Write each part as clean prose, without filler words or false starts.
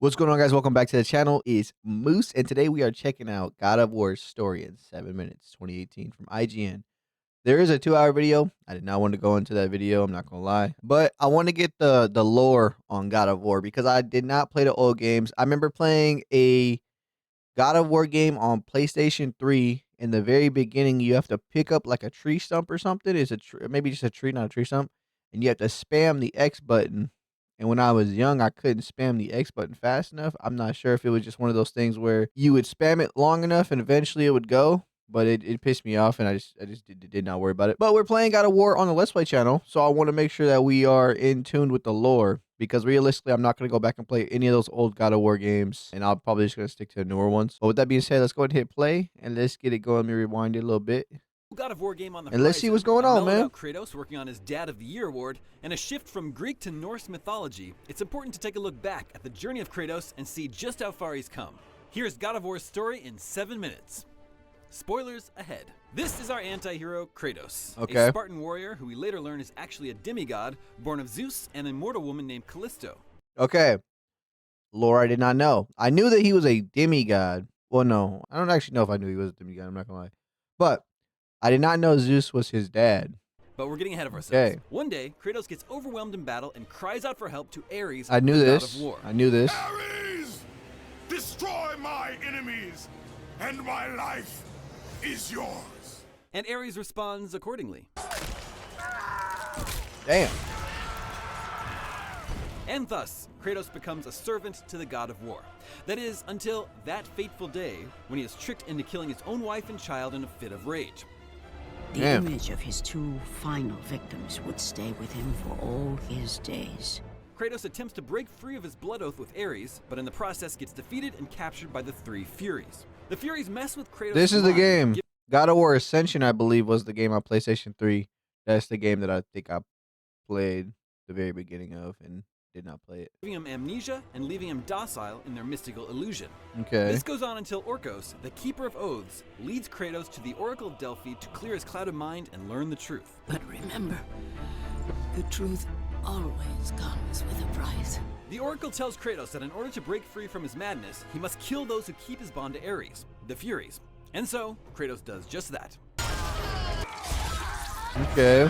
What's going on, guys? Welcome back to the channel. It's Moose, and today we are checking out God of War's story in 7 minutes, 2018 from IGN. There is a 2-hour video. I did not want to go into that video, I'm not gonna lie. But I want to get the lore on God of War because I did not play the old games. I remember playing a God of War game on PlayStation 3. In the very beginning, you have to pick up like a tree stump or something. It's a maybe just a tree, not a tree stump, and you have to spam the X button. And when I was young, I couldn't spam the X button fast enough. I'm not sure if it was just one of those things where you would spam it long enough and eventually it would go. But it pissed me off, and I just did not worry about it. But we're playing God of War on the Let's Play channel, so I want to make sure that we are in tune with the lore. Because realistically, I'm not going to go back and play any of those old God of War games, and I'll probably just going to stick to the newer ones. But with that being said, let's go ahead and hit play, and let's get it going. Let me rewind it a little bit. God of War game on the And let's see what's going on, man. Kratos working on his Dad of the Year award, and a shift from Greek to Norse mythology. It's important to take a look back at the journey of Kratos and see just how far he's come. Here's God of War's story in 7 minutes. Spoilers ahead. This is our anti-hero, Kratos, Okay. a Spartan warrior who we later learn is actually a demigod, born of Zeus and an immortal woman named Callisto. Okay. Lore I did not know. I knew that he was a demigod. Well, no. I don't actually know if I knew he was a demigod. I'm not going to lie. But I did not know Zeus was his dad. But we're getting ahead of ourselves. Okay. One day, Kratos gets overwhelmed in battle and cries out for help to Ares, I knew the this. God of War. I knew this. Ares! Destroy my enemies, and my life is yours. And Ares responds accordingly. Damn. And thus, Kratos becomes a servant to the God of War. That is, until that fateful day when he is tricked into killing his own wife and child in a fit of rage. The Damn. image of his two final victims would stay with him for all his days. Kratos attempts to break free of his blood oath with Ares, but in the process gets defeated and captured by the three Furies. The Furies mess with Kratos. This is the game. God of War Ascension, I believe, was the game on PlayStation 3. That's the game that I think I played the very beginning of and did not play it. Giving him amnesia and leaving him docile in their mystical illusion. Okay. This goes on until Orcos, the Keeper of Oaths, leads Kratos to the Oracle of Delphi to clear his clouded mind and learn the truth. But remember, the truth always comes with a price. The Oracle tells Kratos that in order to break free from his madness, he must kill those who keep his bond to Ares, the Furies. And so, Kratos does just that. Okay.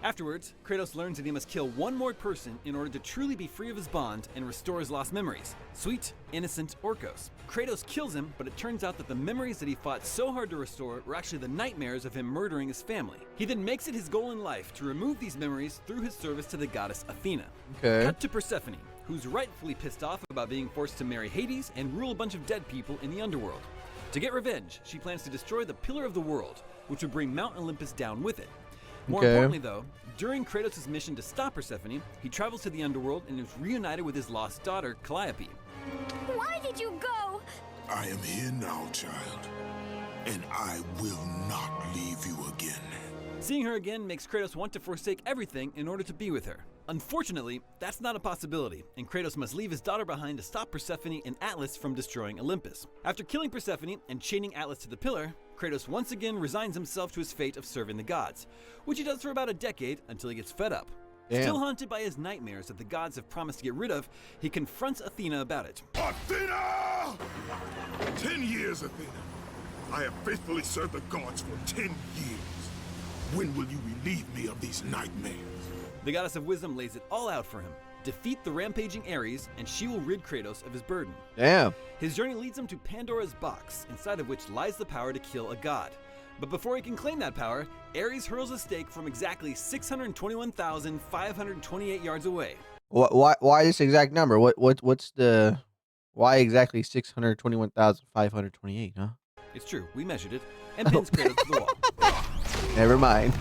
Afterwards, Kratos learns that he must kill one more person in order to truly be free of his bond and restore his lost memories. Sweet, innocent Orcos. Kratos kills him, but it turns out that the memories that he fought so hard to restore were actually the nightmares of him murdering his family. He then makes it his goal in life to remove these memories through his service to the goddess Athena. Okay. Cut to Persephone, who's rightfully pissed off about being forced to marry Hades and rule a bunch of dead people in the underworld. To get revenge, she plans to destroy the Pillar of the World, which would bring Mount Olympus down with it. More Okay. importantly, though, during Kratos' mission to stop Persephone, he travels to the underworld and is reunited with his lost daughter, Calliope. Why did you go? I am here now, child, and I will not leave you again. Seeing her again makes Kratos want to forsake everything in order to be with her. Unfortunately, that's not a possibility, and Kratos must leave his daughter behind to stop Persephone and Atlas from destroying Olympus. After killing Persephone and chaining Atlas to the pillar, Kratos once again resigns himself to his fate of serving the gods, which he does for about a decade until he gets fed up. Damn. Still haunted by his nightmares that the gods have promised to get rid of, he confronts Athena about it. Athena! 10 years, Athena. I have faithfully served the gods for 10 years. When will you relieve me of these nightmares? The goddess of wisdom lays it all out for him. Defeat the rampaging Ares, and she will rid Kratos of his burden. Damn. His journey leads him to Pandora's box, inside of which lies the power to kill a god. But before he can claim that power, Ares hurls a stake from exactly 621,528 yards away. Why this exact number? What's the why exactly 621,528, huh? It's true, we measured it, and pins Kratos to the wall. Never mind.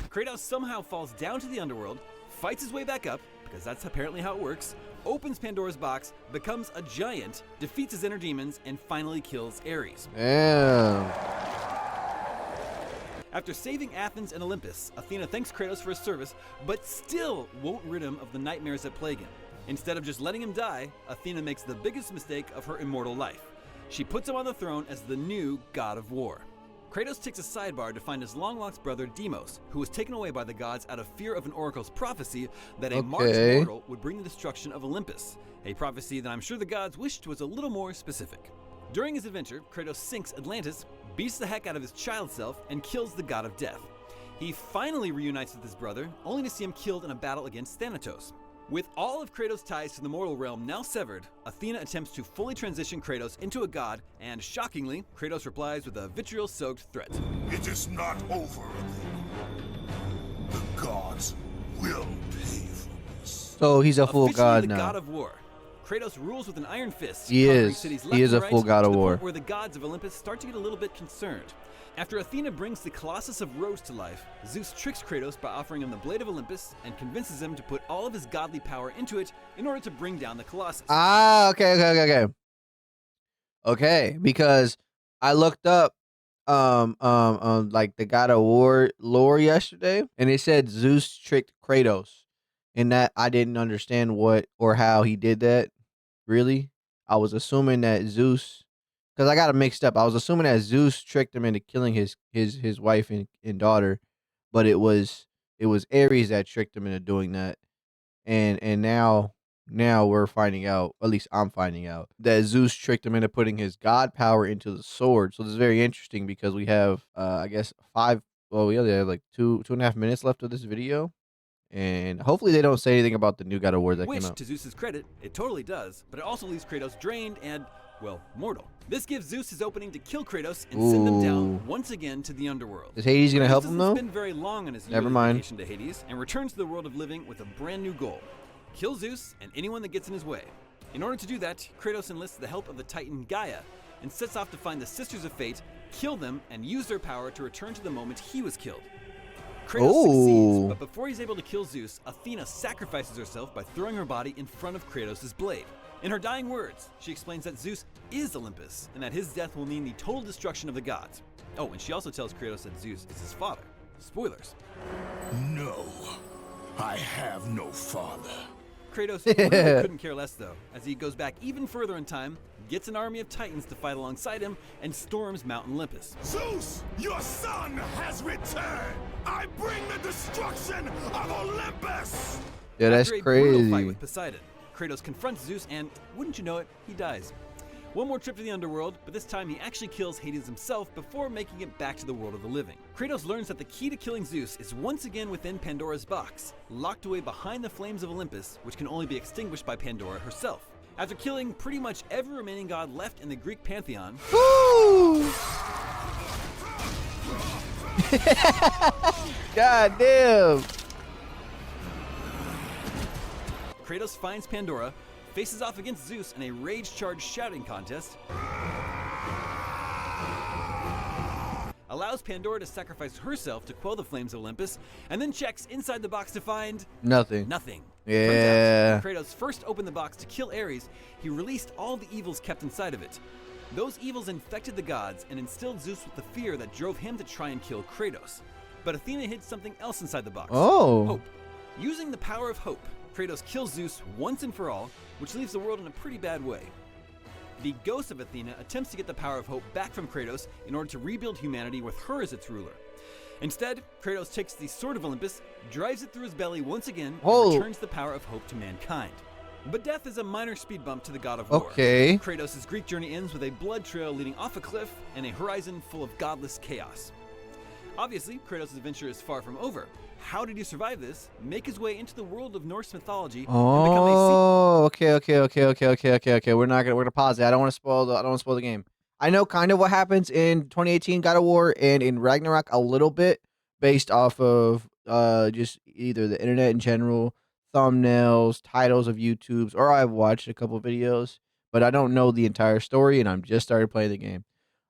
Kratos somehow falls down to the underworld, fights his way back up, because that's apparently how it works, opens Pandora's box, becomes a giant, defeats his inner demons, and finally kills Ares. Damn. After saving Athens and Olympus, Athena thanks Kratos for his service, but still won't rid him of the nightmares that plague him. Instead of just letting him die, Athena makes the biggest mistake of her immortal life. She puts him on the throne as the new God of War. Kratos takes a sidebar to find his long-lost brother Deimos, who was taken away by the gods out of fear of an oracle's prophecy that a March mortal would bring the destruction of Olympus, a prophecy that I'm sure the gods wished was a little more specific. During his adventure, Kratos sinks Atlantis, beats the heck out of his child self, and kills the god of death. He finally reunites with his brother, only to see him killed in a battle against Thanatos. With all of Kratos' ties to the mortal realm now severed, Athena attempts to fully transition Kratos into a god, and shockingly, Kratos replies with a vitriol-soaked threat. It is not over, Athena. The gods will pay for this. So he's a full Officially god the now. god of war. Kratos rules with an iron fist. He conquering is. cities He left is and a full right, god to of the war. point where the gods of Olympus start to get a little bit concerned. After Athena brings the Colossus of Rhodes to life, Zeus tricks Kratos by offering him the Blade of Olympus and convinces him to put all of his godly power into it in order to bring down the Colossus. Okay. Okay, because I looked up like the God of War lore yesterday, and it said Zeus tricked Kratos, and that I didn't understand what or how he did that. Really, I was assuming that Zeus, because I got it mixed up. I was assuming that Zeus tricked him into killing his wife and daughter, but it was Ares that tricked him into doing that, and now we're finding out, at least I'm finding out, that Zeus tricked him into putting his god power into the sword. So this is very interesting because we have I guess we only have like two and a half minutes left of this video. And hopefully they don't say anything about the new God of War that came Which, out. to Zeus's credit, it totally does, but it also leaves Kratos drained and, well, mortal. This gives Zeus his opening to kill Kratos and send him Ooh. down once again to the underworld. Is Hades gonna Kratos help him doesn't though? spend very long on his Never yearly mind. vacation to Hades and returns to the world of living with a brand new goal: kill Zeus and anyone that gets in his way. In order to do that, Kratos enlists the help of the Titan Gaia and sets off to find the Sisters of Fate, kill them, and use their power to return to the moment he was killed. Kratos succeeds, but before he's able to kill Zeus, Athena sacrifices herself by throwing her body in front of Kratos' blade. In her dying words, she explains that Zeus is Olympus, and that his death will mean the total destruction of the gods. Oh, and she also tells Kratos that Zeus is his father. Spoilers. No, I have no father. Kratos really couldn't care less though, as he goes back even further in time, gets an army of Titans to fight alongside him, and storms Mount Olympus. Zeus, your son has returned. I bring the destruction of Olympus. Yeah, that's After a brutal fight crazy. with Poseidon, Kratos confronts Zeus and, wouldn't you know it, he dies. One more trip to the underworld, but this time he actually kills Hades himself before making it back to the world of the living. Kratos learns that the key to killing Zeus is once again within Pandora's box, locked away behind the flames of Olympus, which can only be extinguished by Pandora herself. After killing pretty much every remaining god left in the Greek pantheon, Woo! God damn. Kratos finds Pandora, faces off against Zeus in a rage-charged shouting contest, allows Pandora to sacrifice herself to quell the flames of Olympus, and then checks inside the box to find Nothing. nothing. Yeah. Turns out, when Kratos first opened the box to kill Ares, he released all the evils kept inside of it. Those evils infected the gods and instilled Zeus with the fear that drove him to try and kill Kratos. But Athena hid something else inside the box. Oh. Hope. Using the power of hope, Kratos kills Zeus once and for all, which leaves the world in a pretty bad way. The ghost of Athena attempts to get the power of hope back from Kratos in order to rebuild humanity with her as its ruler. Instead, Kratos takes the Sword of Olympus, drives it through his belly once again, and returns the power of hope to mankind. But death is a minor speed bump to the god of war. Okay. Kratos' Greek journey ends with a blood trail leading off a cliff and a horizon full of godless chaos. Obviously, Kratos' adventure is far from over. How did he survive this, make his way into the world of Norse mythology, and become a Oh, okay. We're gonna pause it. I don't want to spoil the game. I know kind of what happens in 2018 God of War and in Ragnarok a little bit, based off of just either the internet in general, thumbnails, titles of YouTubes, or I've watched a couple videos, but I don't know the entire story, and I'm just started playing the game.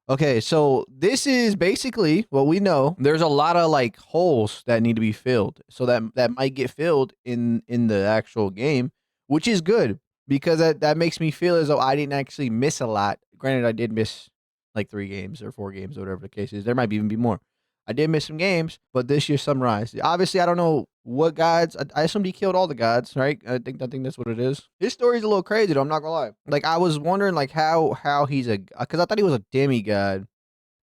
Okay, so this is basically what we know. There's a lot of like holes that need to be filled, so that might get filled in the actual game, which is good because that makes me feel as though I didn't actually miss a lot. Granted, I did miss like 3 games or 4 games or whatever the case is. There might even be more. I did miss some games, but this year summarized. Obviously, I don't know what gods. I assumed he killed all the gods, right? I think that's what it is. His story's a little crazy though. I'm not gonna lie. Like I was wondering like how he's because I thought he was a demigod,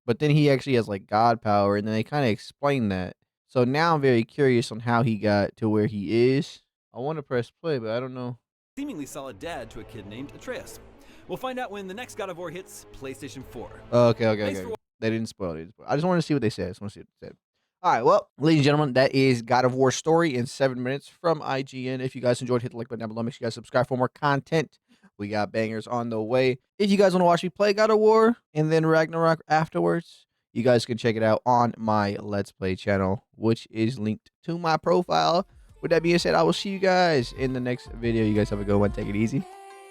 but then he actually has like god power, and then they kind of explain that. So now I'm very curious on how he got to where he is. I want to press play, but I don't know. Seemingly solid dad to a kid named Atreus. We'll find out when the next God of War hits PlayStation 4. Okay. They didn't spoil it. I just want to see what they said. I just want to see what they said. All right, well, ladies and gentlemen, that is God of War story in 7 minutes from IGN. If you guys enjoyed, hit the like button down below. Make sure you guys subscribe for more content. We got bangers on the way. If you guys want to watch me play God of War and then Ragnarok afterwards, you guys can check it out on my Let's Play channel, which is linked to my profile. With that being said, I will see you guys in the next video. You guys have a good one. Take it easy.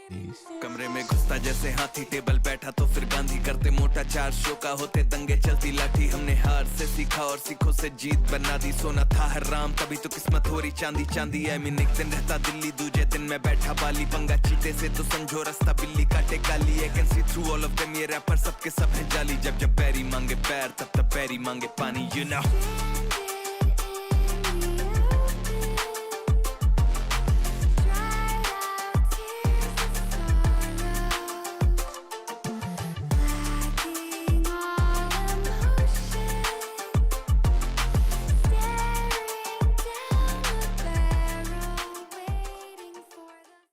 Peace. कमरे में घुसता जैसे हाथी table बैठा तो फिर गांधी करते मोटा 4 शो का होते दंगे चलती लाठी हमने हार से सीखा और सीखों से जीत बना दी सोना था हराम तभी तो किस्मत हो रही चांदी चांदी है मैं एक दिन रहता दिल्ली दूजे दिन मैं बैठा बाली पंगा चीते से तो समझो रास्ता बिल्ली काटे काली है can see through all of them ये रैपर सबके सब है जाली जब जब पैरी मांगे पैर तब तब पैरी मांगे पानी you know